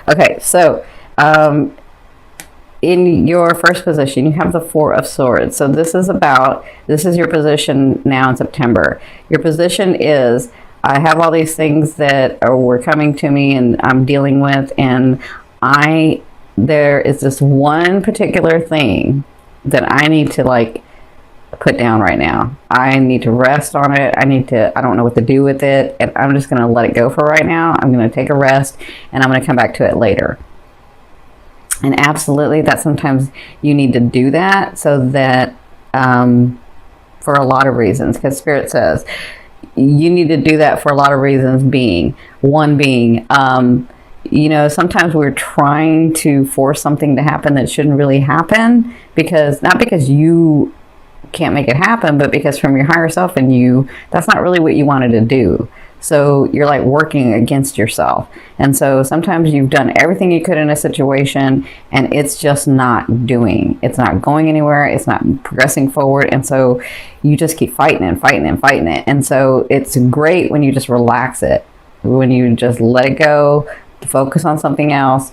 Okay, so in your first position, you have the Four of Swords. So this is your position now in September. Your position is, I have all these things that were coming to me and I'm dealing with, and there is this one particular thing that I need to like put down right now. I need to rest on it. I don't know what to do with it, and I'm just going to let it go for right now. I'm going to take a rest, and I'm going to come back to it later. And absolutely, that sometimes you need to do that, so that for a lot of reasons, because Spirit says you need to do that for a lot of reasons. Sometimes we're trying to force something to happen that shouldn't really happen, not because you can't make it happen, but because from your higher self and you, that's not really what you wanted to do. So you're like working against yourself. And so sometimes you've done everything you could in a situation and it's just not it's not going anywhere. It's not progressing forward. And so you just keep fighting and fighting and fighting it. And so it's great when you just relax it, when you just let it go, focus on something else,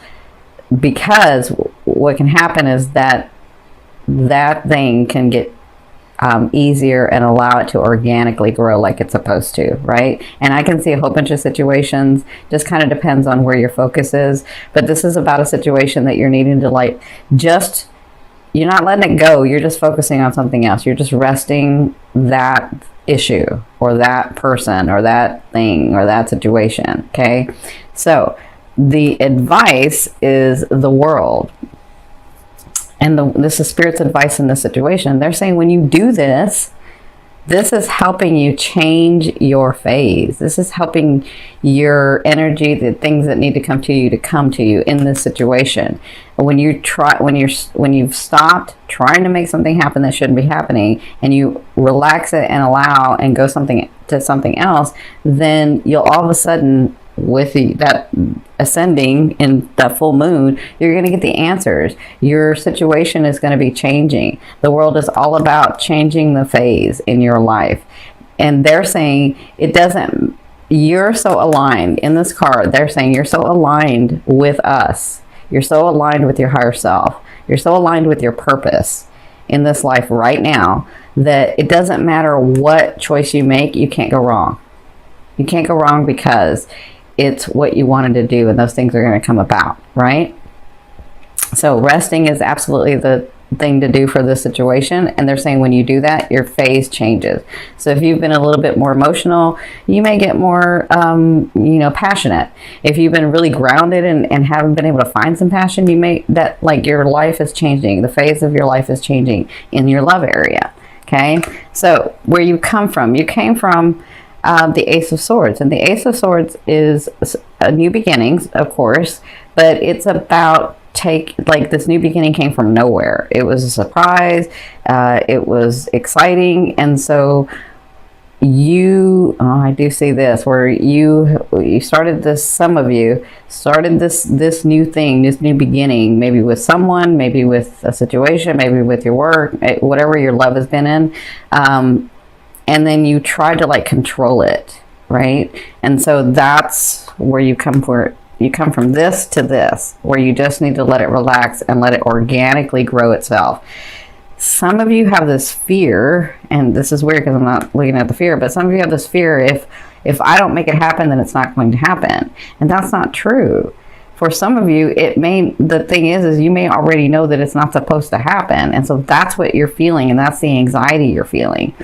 because what can happen is that thing can get easier and allow it to organically grow like it's supposed to, right? And I can see a whole bunch of situations, just kind of depends on where your focus is, but this is about a situation that you're needing to you're not letting it go, you're just focusing on something else. You're just resting that issue or that person or that thing or that situation, okay? So the advice is the World. And this is Spirit's advice in this situation. They're saying when you do this is helping you change your phase. This is helping your energy, the things that need to come to you in this situation. When you've stopped trying to make something happen that shouldn't be happening, and you relax it and allow and go to something else, then you'll all of a sudden, with that ascending in the full moon, you're going to get the answers. Your situation is going to be changing. The World is all about changing the phase in your life. And they're saying you're so aligned in this card. They're saying you're so aligned with us. You're so aligned with your higher self. You're so aligned with your purpose in this life right now that it doesn't matter what choice you make, you can't go wrong. You can't go wrong because it's what you wanted to do, and those things are going to come about, right? So resting is absolutely the thing to do for this situation, and they're saying when you do that, your phase changes. So if you've been a little bit more emotional, you may get more passionate. If you've been really grounded and haven't been able to find some passion, your life is changing. The phase of your life is changing in your love area. Okay, so where you come from, you came from the Ace of Swords, and the Ace of Swords is a new beginnings, of course, but it's about this new beginning came from nowhere. It was a surprise. It was exciting, and so I do see this where you started this. Some of you started this new thing, this new beginning, maybe with someone, maybe with a situation, maybe with your work, whatever your love has been in. And then you try to control it, right? And so that's where you come from this to this, where you just need to let it relax and let it organically grow itself. Some of you have this fear, and this is weird because I'm not looking at the fear, but some of you have this fear, if I don't make it happen, then it's not going to happen. And that's not true. For some of you, the thing is you may already know that it's not supposed to happen. And so that's what you're feeling, and that's the anxiety you're feeling.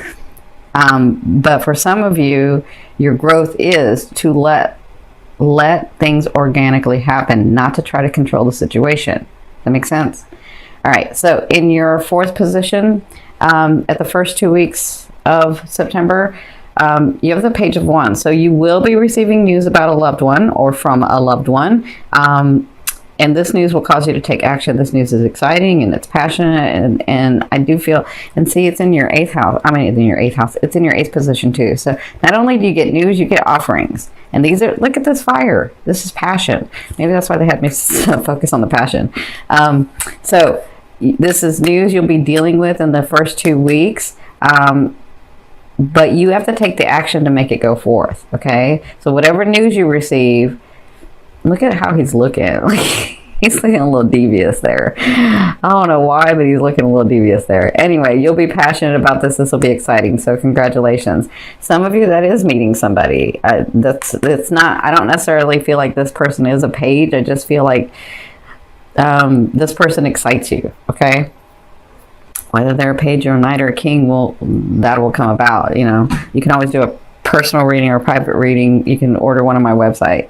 But for some of you, your growth is to let things organically happen, not to try to control the situation. That makes sense? All right. So in your fourth position, at the first 2 weeks of September, you have the Page of Wands. So you will be receiving news about a loved one or from a loved one. And this news will cause you to take action. This news is exciting and it's passionate, and I do feel, and see, it's in your 8th house. In your 8th house. It's in your 8th position too. So not only do you get news, you get offerings. And these are, look at this fire. This is passion. Maybe that's why they had me focus on the passion. So this is news you'll be dealing with in the first 2 weeks. But you have to take the action to make it go forth. Okay. So whatever news you receive, Look at how he's looking. He's looking a little devious there. I don't know why, but he's looking a little devious there. Anyway, you'll be passionate about this. This will be exciting. So congratulations. Some of you, that is meeting somebody. It's not, I don't necessarily feel like this person is a page. I just feel like this person excites you. Okay. Whether they're a page or a knight or a king, that will come about. You know, you can always do a personal reading or private reading. You can order one on my website.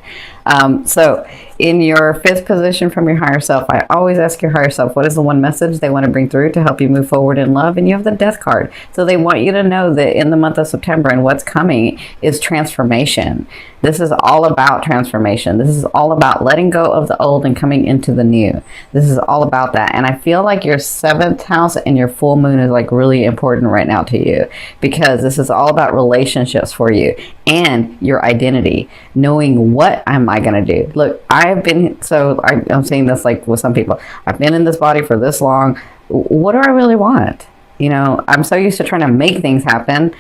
So in your 5th position from your higher self, I always ask your higher self, what is the one message they want to bring through to help you move forward in love? And you have the Death card. So they want you to know that in the month of September and what's coming is transformation. This is all about transformation. This is all about letting go of the old and coming into the new. This is all about that. And I feel like your 7th house and your full moon is like really important right now to you, because this is all about relationships for you and your identity, knowing what am I going to do. Look, I'm saying this like with some people, I've been in this body for this long. What do I really want? You know, I'm so used to trying to make things happen,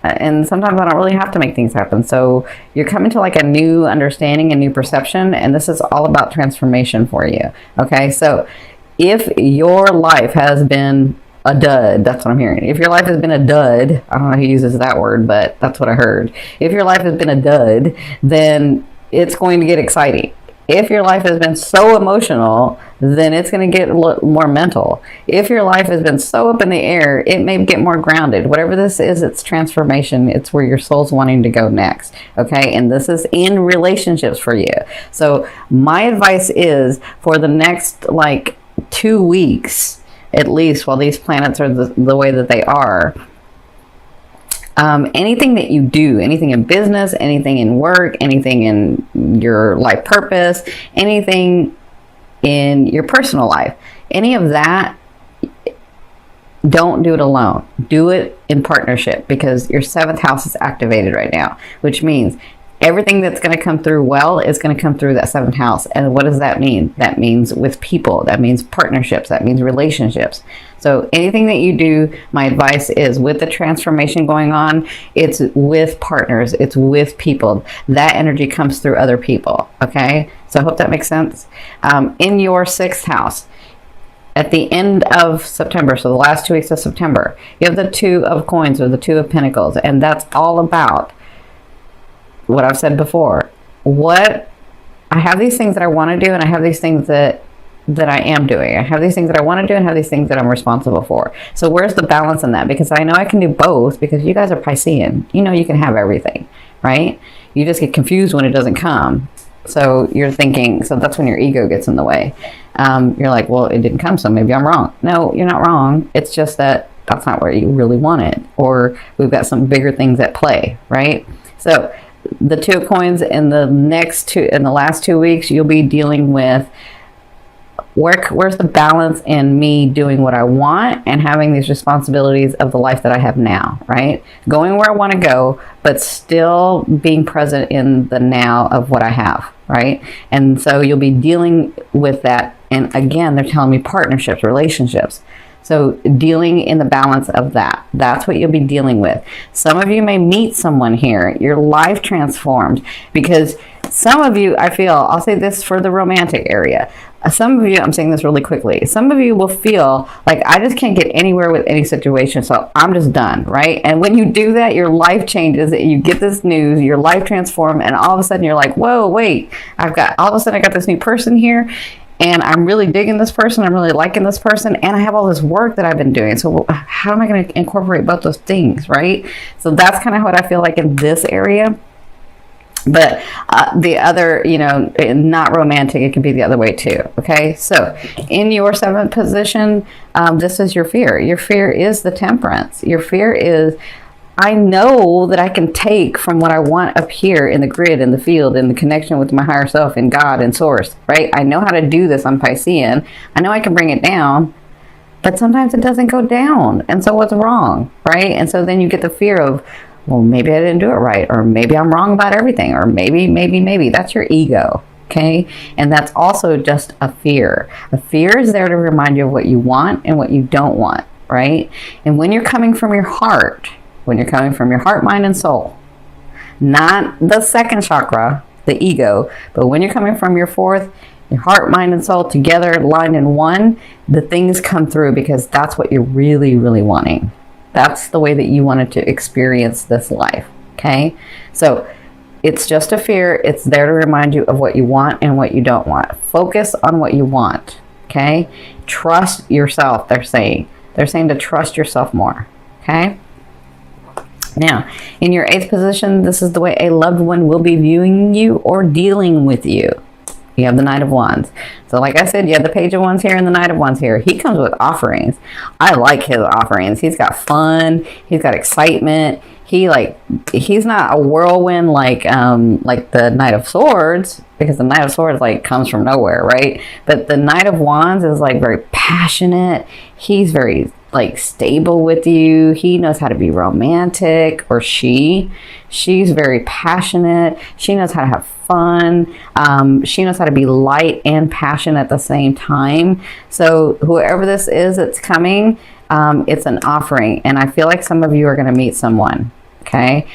and sometimes I don't really have to make things happen. So you're coming to like a new understanding, a new perception, and this is all about transformation for you. Okay, so if your life has been a dud, that's what I'm hearing. If your life has been a dud, I don't know who uses that word, but that's what I heard. If your life has been a dud, then it's going to get exciting. If your life has been so emotional, then it's going to get more mental. If your life has been so up in the air, it may get more grounded. Whatever this is, it's transformation. It's where your soul's wanting to go next. Okay. And this is in relationships for you. So my advice is for the next like 2 weeks, at least while these planets are the way that they are, anything that you do, anything in business, anything in work, anything in your life purpose, anything in your personal life, any of that, don't do it alone. Do it in partnership, because your 7th house is activated right now, which means everything that's going to come through well is going to come through that 7th house. And what does that mean? That means with people. That means partnerships. That means relationships. So anything that you do, my advice is with the transformation going on, it's with partners. It's with people. That energy comes through other people. Okay? So I hope that makes sense. In your 6th house, at the end of September, so the last 2 weeks of September, you have the 2 of coins or the 2 of pentacles. And that's all about what I've said before. I have these things that I want to do, and I have these things that I am doing. I have these things that I want to do, and have these things that I'm responsible for. So where's the balance in that? Because I know I can do both, because you guys are Piscean. You know you can have everything, right? You just get confused when it doesn't come. So you're thinking, so that's when your ego gets in the way. You're like, well, it didn't come, so maybe I'm wrong. No, you're not wrong. It's just that that's not where you really want it. Or we've got some bigger things at play, right? So the 2 of coins in the last 2 weeks, you'll be dealing with where's the balance in me doing what I want and having these responsibilities of the life that I have now, right? Going where I want to go, but still being present in the now of what I have, right? And so you'll be dealing with that. And again, they're telling me partnerships, relationships. So dealing in the balance of that. That's what you'll be dealing with. Some of you may meet someone here. Your life transformed, because some of you, I feel, I'll say this for the romantic area. Some of you, I'm saying this really quickly, some of you will feel like, I just can't get anywhere with any situation, so I'm just done, right? And when you do that, your life changes. You get this news, your life transforms, and all of a sudden you're like, whoa, wait, all of a sudden I got this new person here, and I'm really digging this person, I'm really liking this person, and I have all this work that I've been doing. So how am I going to incorporate both those things, right? So that's kind of what I feel like in this area. But the other, not romantic, it can be the other way too. Okay, so in your 7th position, this is your fear. Your fear is the Temperance. Your fear is, I know that I can take from what I want up here in the grid, in the field, in the connection with my higher self, in God and source, right? I know how to do this. I'm Piscean. I know I can bring it down, but sometimes it doesn't go down. And so what's wrong, right? And so then you get the fear of, well, maybe I didn't do it right, or maybe I'm wrong about everything, or maybe. That's your ego, okay? And that's also just a fear. A fear is there to remind you of what you want and what you don't want, right? And when you're coming from your heart, mind, and soul, not the 2nd chakra, the ego. But when you're coming from your fourth, your heart, mind, and soul together, aligned in one, the things come through because that's what you're really, really wanting. That's the way that you wanted to experience this life, okay? So it's just a fear. It's there to remind you of what you want and what you don't want. Focus on what you want, okay? Trust yourself, they're saying. They're saying to trust yourself more, okay? Now, in your eighth position, this is the way a loved one will be viewing you or dealing with you. You have the Knight of Wands. So like I said, you have the Page of Wands here and the Knight of Wands here. He comes with offerings. I like his offerings. He's got fun. He's got excitement. He's not a whirlwind like the Knight of Swords, because the Knight of Swords like comes from nowhere, right? But the Knight of Wands is like very passionate. He's very like stable with you. He knows how to be romantic, or she's very passionate. She knows how to have fun. She knows how to be light and passionate at the same time. So whoever this is that's coming, it's an offering. And I feel like some of you are going to meet someone, okay?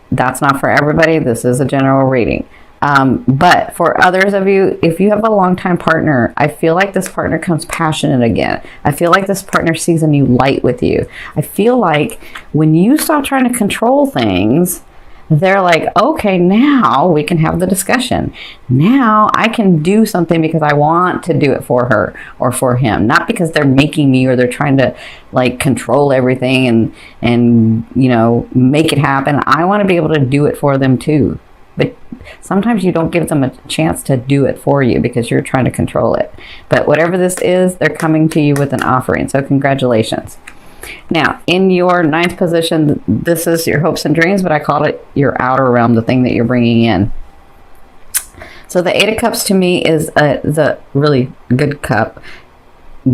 That's not for everybody. This is a general reading. But for others of you, if you have a longtime partner, I feel like this partner comes passionate again. I feel like this partner sees a new light with you. I feel like when you stop trying to control things, they're like, okay, now we can have the discussion. Now I can do something because I want to do it for her or for him, not because they're making me or they're trying to like control everything and you know, make it happen. I want to be able to do it for them too. But sometimes you don't give them a chance to do it for you because you're trying to control it. But whatever this is, they're coming to you with an offering. So congratulations. Now, in your ninth position, this is your hopes and dreams, but I call it your outer realm, the thing that you're bringing in. So the Eight of Cups to me is the really good cup.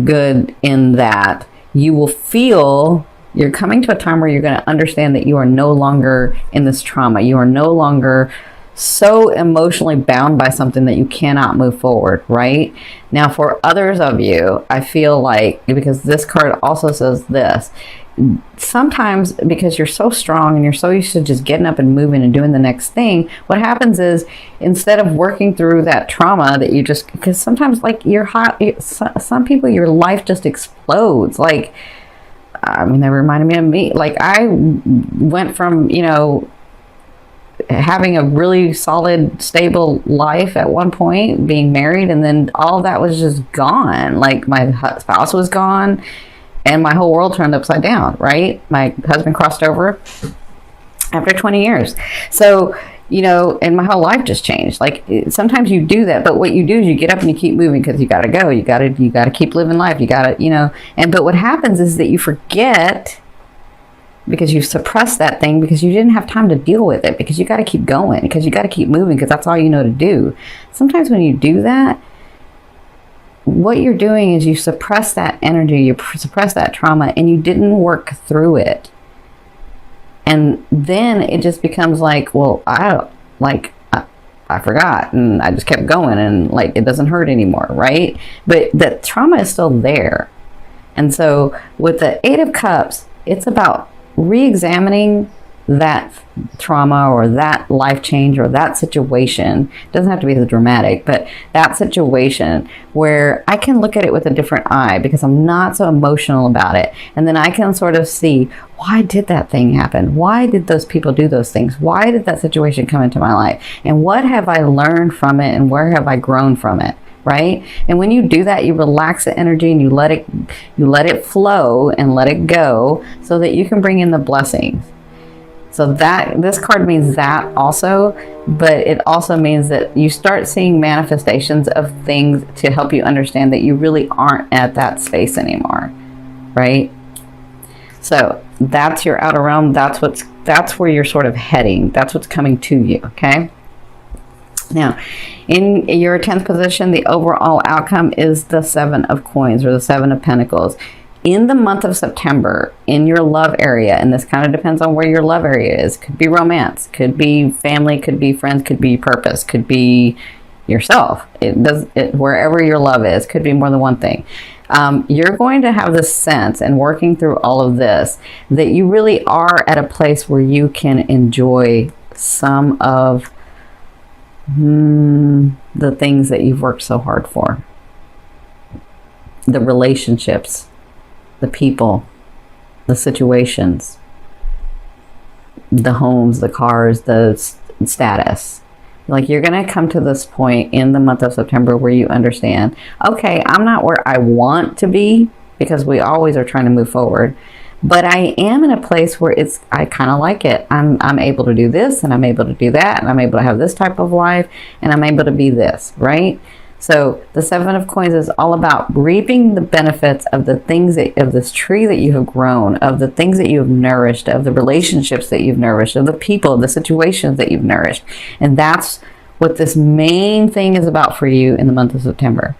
Good in that you will feel you're coming to a time where you're going to understand that you are no longer in this trauma. You are no longer so emotionally bound by something that you cannot move forward, right? Now, for others of you, I feel like, because this card also says this, sometimes because you're so strong and you're so used to just getting up and moving and doing the next thing, what happens is instead of working through that trauma that you just, because sometimes like some people, your life just explodes. Like, I mean, that reminded me. Like I went from, you know, having a really solid, stable life at one point, being married, and then all of that was just gone. Like my spouse was gone and my whole world turned upside down, right? My husband crossed over after 20 years. So, you know, and my whole life just changed. Like sometimes you do that, but what you do is you get up and you keep moving because you got to go. You got to keep living life. You got to, you know, but what happens is that you forget, because you suppressed that thing because you didn't have time to deal with it, because you got to keep going, because you got to keep moving, because that's all you know to do. Sometimes when you do that, what you're doing is you suppress that energy, you suppress that trauma, and you didn't work through it. And then it just becomes like, well, I forgot, and I just kept going, and like it doesn't hurt anymore, right? But the trauma is still there. And so with the Eight of Cups, it's about re-examining that trauma or that life change or that situation. It doesn't have to be as dramatic, but that situation where I can look at it with a different eye because I'm not so emotional about it. And then I can sort of see, why did that thing happen? Why did those people do those things? Why did that situation come into my life? And what have I learned from it, and where have I grown from it? Right? And when you do that, you relax the energy and you let it flow and let it go so that you can bring in the blessings. So that this card means that also, but it also means that you start seeing manifestations of things to help you understand that you really aren't at that space anymore, right? So that's your outer realm. That's where you're sort of heading. That's what's coming to you, okay? Now, in your 10th position, the overall outcome is the Seven of Coins, or the Seven of Pentacles. In the month of September, in your love area, and this kind of depends on where your love area is. Could be romance, could be family, could be friends, could be purpose, could be yourself. Wherever your love is, could be more than one thing. You're going to have this sense, and working through all of this, that you really are at a place where you can enjoy some of The things that you've worked so hard for. The relationships, the people, the situations, the homes, the cars, the status. Like, you're going to come to this point in the month of September where you understand, okay, I'm not where I want to be, because we always are trying to move forward, but I am in a place where I kind of like it. I'm able to do this, and I'm able to do that, and I'm able to have this type of life, and I'm able to be this, right? So the Seven of Coins is all about reaping the benefits of the things of this tree that you have grown, of the things that you have nourished, of the relationships that you've nourished, of the people, of the situations that you've nourished. And that's what this main thing is about for you in the month of September.